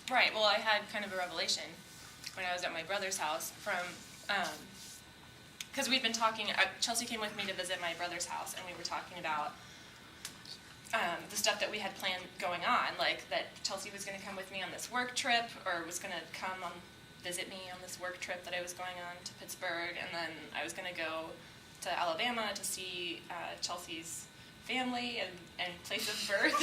Right. Well, I had kind of a revelation when I was at my brother's house from, because we'd been talking, Chelsea came with me to visit my brother's house, and we were talking about the stuff that we had planned going on, like that Chelsea was going to come with me on this work trip, or was going to come visit me on this work trip that I was going on to Pittsburgh, and then I was going to go to Alabama to see Chelsea's family and place of birth.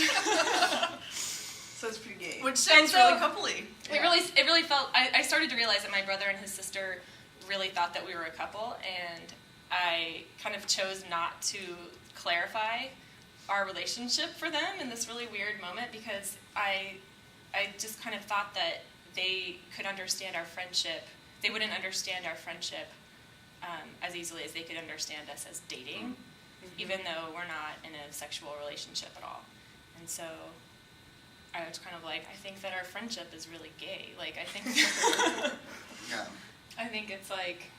Sounds pretty gay. Which sounds really coupley. It really felt. I started to realize that my brother and his sister really thought that we were a couple, and I kind of chose not to clarify our relationship for them in this really weird moment, because I just kind of thought that they could understand our friendship. They wouldn't understand our friendship as easily as they could understand us as dating, even though we're not in a sexual relationship at all. And so I was kind of like, I think that our friendship is really gay. Like, I think Yeah. I think it's like,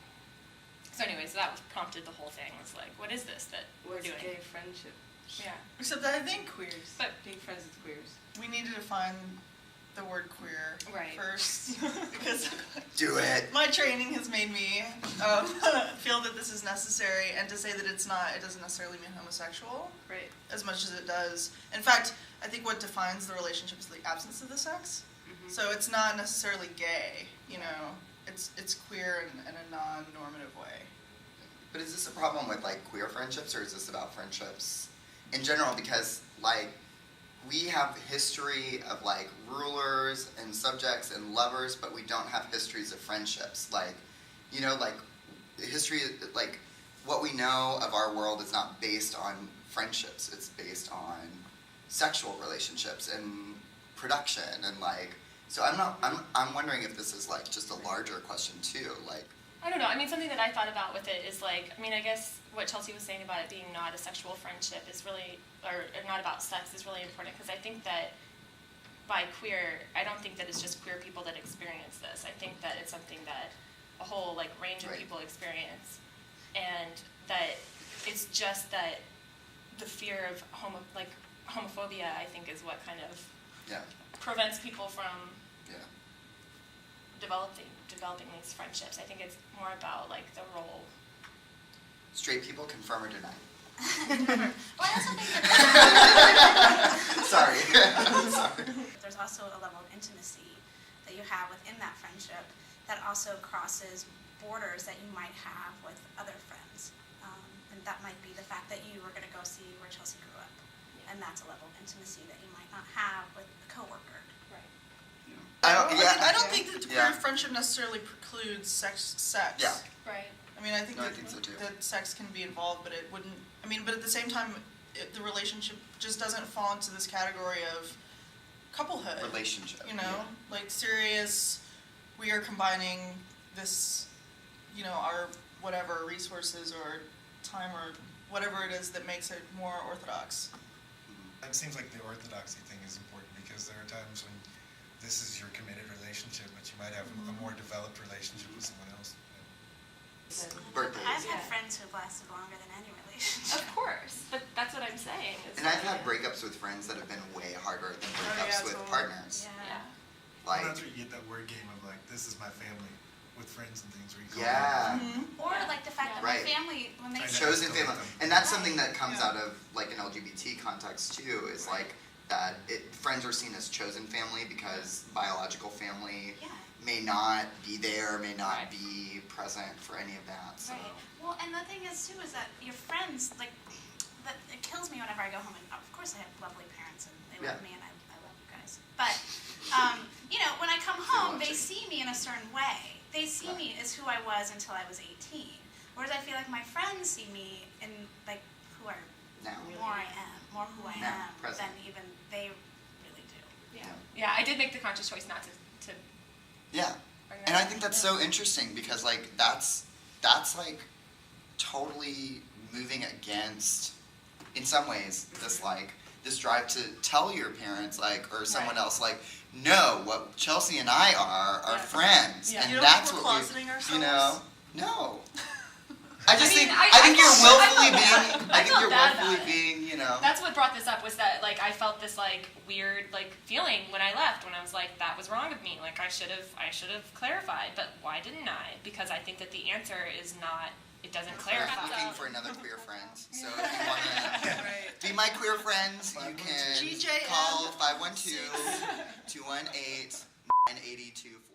so anyway, so that was prompted the whole thing. Was like, what is this that we're doing? Gay friendship? Yeah. Except that I think Queers. But being friends with queers. we need to define the word queer first, because Do it. my training has made me feel that this is necessary, and to say that it's not, it doesn't necessarily mean homosexual, Right. as much as it does. In fact, I think what defines the relationship is the absence of the sex. So it's not necessarily gay, you know. It's queer in a non-normative way. But is this a problem with like queer friendships, or is this about friendships in general? Because like we have history of like rulers and subjects and lovers, but we don't have histories of friendships. Like, you know, like history, like what we know of our world is not based on friendships. It's based on sexual relationships and production and like. So I'm wondering if this is like just a larger question too, like. I don't know. I mean, something that I thought about with it is like, I mean, I guess what Chelsea was saying about it being not a sexual friendship is really, or not about sex is really important, because I think that by queer, I don't think that it's just queer people that experience this. I think that it's something that a whole like range of people experience, and that it's just that the fear of homophobia, I think, is what kind of prevents people from developing these friendships. I think it's more about like the role. Straight people confirm or deny? Well, I also think that Sorry. there's also a level of intimacy that you have within that friendship that also crosses borders that you might have with other friends. And that might be the fact that you were going to go see where Chelsea grew up. And that's a level of intimacy that you might not have with a coworker. Right. I don't think that queer friendship necessarily precludes sex. Yeah. Right. I mean, I think I think so too. that sex can be involved, but it wouldn't. I mean, but at the same time, the relationship just doesn't fall into this category of couplehood. Relationship. You know, like serious. We are combining this, you know, our whatever resources or time or whatever it is that makes it more orthodox. It seems like the orthodoxy thing is important, because there are times when this is your committed relationship, but you might have a more developed relationship with someone else. Birthdays. I've had friends who've lasted longer than any relationship. Of course, but that's what I'm saying. And I've had breakups with friends that have been way harder than breakups with partners. Yeah. Like, Well, that's where you get that word game of like, this is my family, with friends and things where you call Or like the fact that my family, when they chosen family, and that's something that comes out of like an LGBT context too. Is like that friends are seen as chosen family because biological family may not be there, may not be present for any of that. So. Right. Well, and the thing is too is that your friends, like, that it kills me whenever I go home, and of course I have lovely parents and they love me and I love you guys. But you know, when I come home, they see me in a certain way. They see me as who I was until I was 18. Whereas I feel like my friends see me in like who I more who I am than even they really do. Yeah, I did make the conscious choice not to. Yeah, and I think that's so interesting, because like that's like totally moving against, in some ways, this drive to tell your parents or someone else no, what Chelsea and I are friends, and that's what closeting ourselves? no. I just mean, think I think you're felt- I willfully felt being. bad. I I think felt you're bad willfully about it. being. That's what brought this up, was that like I felt this like weird like feeling when I left, when I was like, that was wrong of me. Like I should have clarified, but why didn't I? Because I think that the answer is not. It doesn't I'm clarify. looking for another queer friend. So if you want to be my queer friends, you can GJM call 512-218-982-4.